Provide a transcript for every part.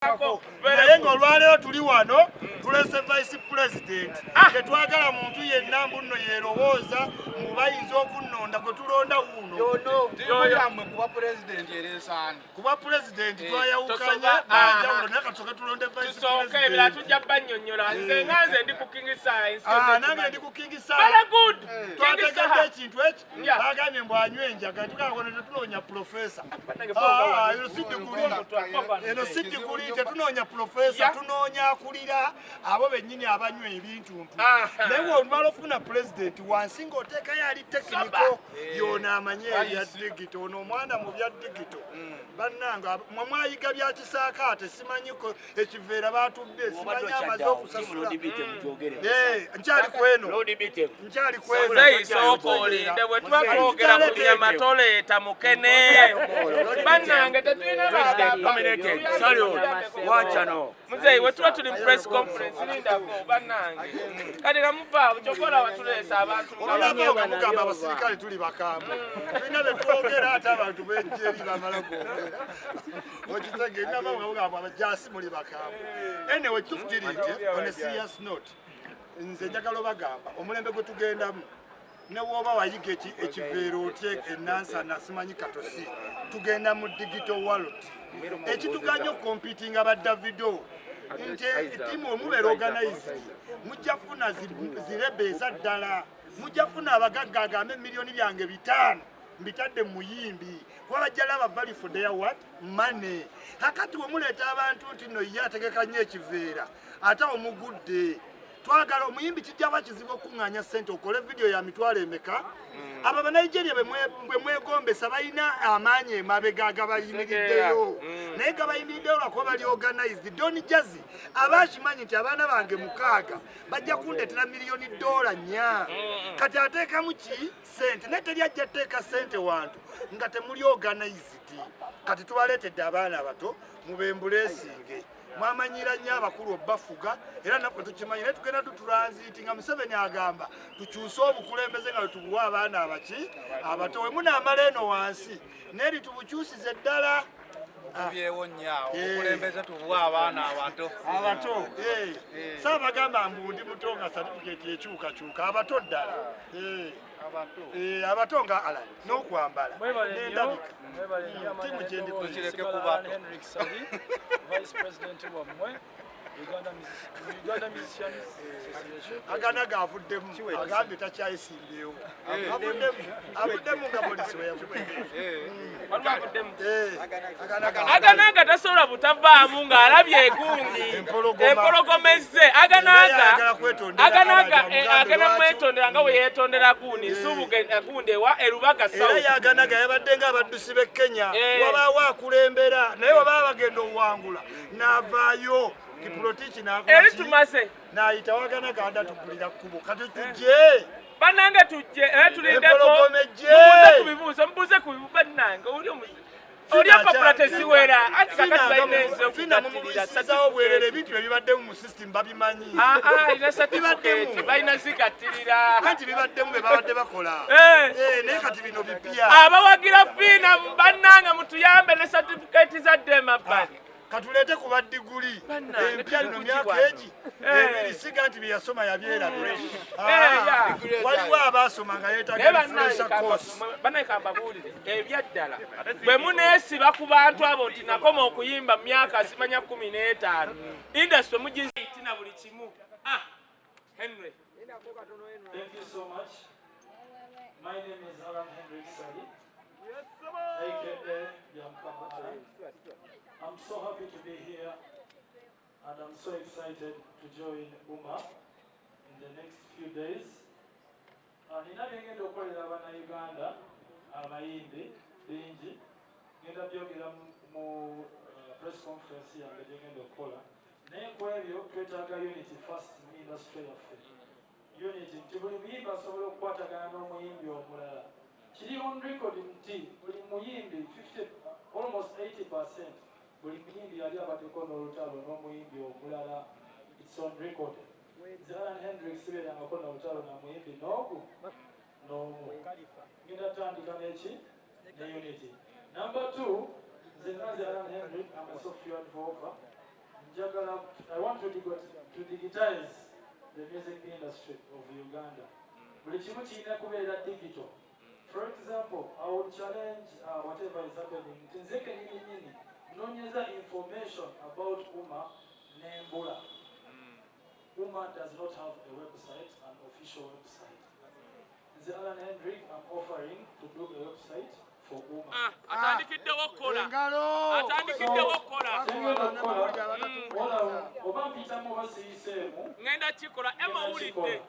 naye ng'olwaleero tuli wano tulese vice president tetwagala muntu yenna mbuno yeerowooza mu bayinza okunnonda gwe tulonda wuuno kuba president twayawukanya nanjawulo naye katusooke tulonde vice president tujja bannyonnyola nze nganze ndi ku king science nange ndi ku king science twategadde ekintu eki bagambye mbu anywa enjaga tukakone tetunoonya profesa eno si diguli tetunoonya profesa tunoonya akulira abo bennyini abanywa ebintuntu naye olumala ofuna pulezidenti wansi ng'oteekayo ali tekiniko yona amanye ebya digito ono omwana mu bya digito bannange mwe mwayiga bya kisaakaate simanyiko ekiveera baatudde simanyi amaze okusasula nkyali kweno nkyali kwenoolinde bwe tuba twogera ku nyama toleeta mukene bannange tetulina muzeeyi bwe tuba tuli mu press conference lindako bannange kati namuvaawo kyokola watuleesa abantu olulabanga mugamba abasirikale tuli bakambwe tulina betwogera ate abantu benjeri bamala kwogera okitege nabanga mugamba abajasi muli bakambwe anyway kituufu kiri nti on a serious note nze njagala obagamba omulembe gwe tugendamu ne woba wayiga ekiveera otye enansana simanyi katosi tugenda mu digital world ekituganya okompitinga ba Davido nti tiimu omubeera organized mujja kufuna zirebe ezaddala mujja kufuna abagagga agambe emiliyoni byange 5 mbitadde muyimbi wabajjala abavali for their what money hakati wemuleeta abantu nti no ye ategeka nnyo ekiveera ate omugudde twagala omuyimbi kijjaba kizibu okuŋŋaanya ssente okole vidiyo ya mitwalo emeka abo abanigeria bwe mwegombesa balina amaanyi emabega agabayimiriddeyo naye gabayimiriddeyo lwakuba bali organized doni jazi aba akimanyi nti abaana bange 6 bajja kundeetera miliyoni $4 kati ateekamu ki ssente naye teri ajja tteeka ssente wantu nga temuli organized kati tubaleetedde abaana abato mubembuleesinge mwamanyira nnyo abakulu obbafuga era naffe tukimanyi naye tugenda tutulanziiti nga Museveni agamba tukyuse obukulembeze nga wetubuwa abaana abaki abato we munaamala eno wansi naye tubukyusize ddala tubyewo nnyo obukulembeze tubuwa abaana abato saabagamba mbu ndi muto nga satifikeeti ekyukakyuka abato ddala abato nga Allan n'okwambala n'endabika timu gyendikireke ku bato Vice President wamwe Uganda Musicians Association aganaga avuddemu agambye takyayisimbyewo avuddemu nga polisi aganaga tasobola butavaamu ng'alabye egundi empologomezze aganaga agenda mwetondera nga bwe yeetondera gundi subugundi ewa erubaga era yaganaga yabadde nga abaddusi b'e Kenya wabaawo akulembera naye wabaa bagenda owangula n'avaayo kipolitiki n'ayita waganaga adatugulira kkubo kati tujje bannange tujje tulindeko mubuuze ku bibuuzo bannange oli apapulatesiwera fina mumubisizawo bwerere ebintu ebibaddemu mu system babimanyi ina satifiketi balina zigattirira kati bibaddemu be babadde bakola naye kati bino bipya abawagira fiina bannange mutuyambe ne satifiketi zadde emabbali katuleete ku baddiguli empya lino myaka egi ebirisiga nti byeyasoma yabyerabye waliwo abaasoma nga yeetaga refresha course banekambabulire ebyaddala bwe muneesiba ku bantu abo nti nakoma okuyimba mu myaka simanya 15 industry mugizitina buli kimu Henry. Thank you so much. My name is Allan Hendrik aka I'm so happy to be here and I'm so excited to join UMA in the next few days. Nina byengenda okukolera Abannayuganda abayimbi bingi ngenda byogera mu press conference yange gyengenda okukola naye ku ebyo twetaaga unity first mu industry yaffe unity nti buli muyimbi asobola okukwatagana n'omuyimbi omulala kiri on record nti buli muyimbi almost 80% buli muyimbi yali abaddeko n'olutalo n'omuyimbi omulala it's on record. Allan Hendrik sibeerangako n'olutalo na muyimbi n'ogu n'omu ngenda tandika n'eki ne unity. Number 2, nze naze Allan Hendrik, I'm a software developer I want to digitize the music industry of Uganda. Buli kimu kirina kubeera digital. For example, I would challenge whatever is happening. Nzeke nyini nonyeza information about Uma Nembula. Uma does not have a website, an official website. The Allan Hendrik, I'm offering to do a website for Uma. Atandikidde wokola. Oba mpitamu basiyiseemu. Ngenda kikola emawulidde.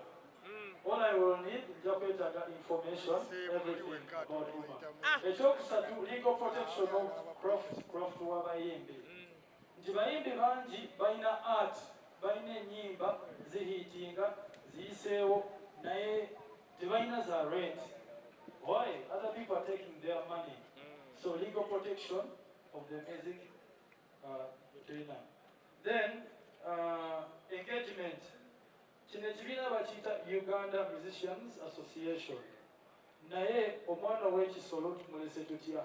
All I will need is just information, everything about Uma. Ekyokusatu, legal protection of craft w'abayimbi. Nti bayimbi bangi balina art, balina ennyimba zihiitinga, ziyiseewo, naye tebalina za rent. Why? Other people are taking their money. So legal protection of the music Tayiina. Then engagement. Kino ekibiina bakiyita Uganda Musicians Association. Naye omwana w'ekisolo tumulese tutya?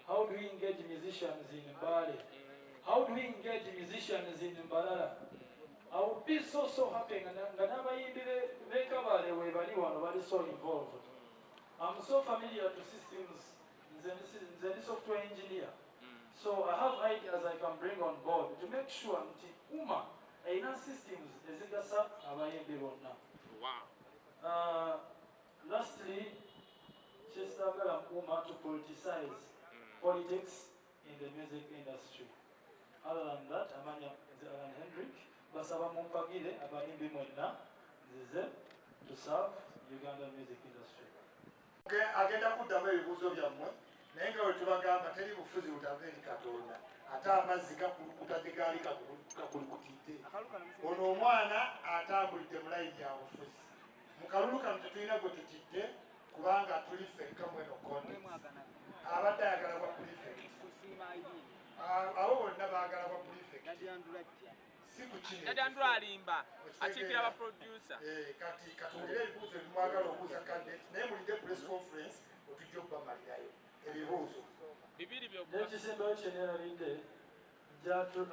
How do we engage musicians in Mbale? How do we engage musicians in Mbalala? I would be so happy nga n'abayimbi b'Ekabale we bali wano bali so involved. I'm so familiar to systems. Nze ndi software engineer. So I have ideas I can bring on board to make sure nti Uma Aina systems ezigasa abayimbi bonna. Wow. Lastly, kyesagala Uma to politicize politics in the music industry. Other than that, amanya Allan Hendrik basaba mumpagire abayimbi mwenna nzize to serve Uganda music industry. Agenda kuddamu ebibuuzo byammwe naye nga bwe tubagamba teri bufuzi butava eri Katonda ate amazzi gakulukuta tegaali gakulukutidde. Ono omwana atambulidde mu layini ya bufuzi. Mu kalulu kano tetulina gwe tutidde kubanga tuli ffekka mweno konti. Abadde ayagala bwa pulifekiti. Abo bonna baagala bwa pulifekiti. Si ku kino. Yadandula alimba. Akiikira aba producer. Kati katungire ebibuuzo ebimwagala obuuza candidate naye mulidde press conference otujja okubamalirayo ebibuuzo.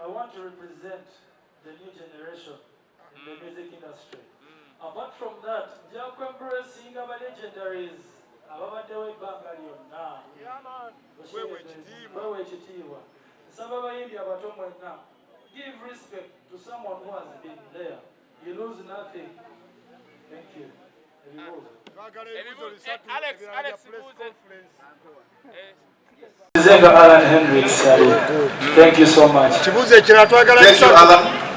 I want to represent the new generation in the music industry. Apart from that, embracing our legendaries. Ababaddewo ebbanga lyonna. Wewe ekitiibwa. Nsaba abayimbi abato mwenna. Give respect to someone who has been there. You lose nothing. Thank you. Alex, Allan Hendrik, thank you so much. Thank you, Allan.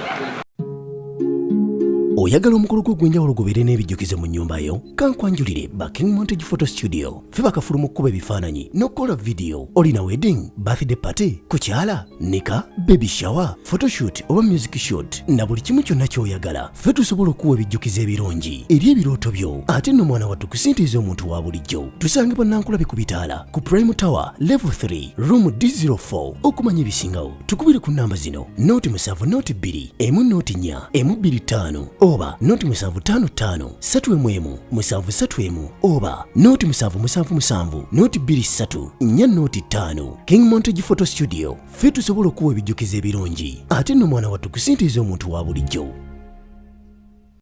Oyagala omukolo gw'enjawulo gubeere n'ebijjukize mu nnyumba yo kankwanjulire ba King Montage Photo Studio fe bakafulu mu kkuba ebifaananyi n'okukola video. Olina wedding, birthday party, kukyala, nika, baby shower, photoshoot oba music shoot na buli kimu kyonna ky'oyagala fe tusobola okuwa ebijjukize ebirungi eri ebirooto byo ate nno mwana wattu kusintiiza omuntu wa bulijjo. Tusange bannankulabe ku bitaala ku Prime Tower Level 3 Room D04. Okumanya ebisingawo tukubire ku nnamba zino noti 7 noti 2 emu noti 4 emu 25 oba noti 755 3 731 oba noti 777 noti 23 4 noti 5. King Montage Photo Studio fe tusobola okuwa ebijjukize ebirungi ate nno mwana wattu kusintiiza omuntu wa bulijjo.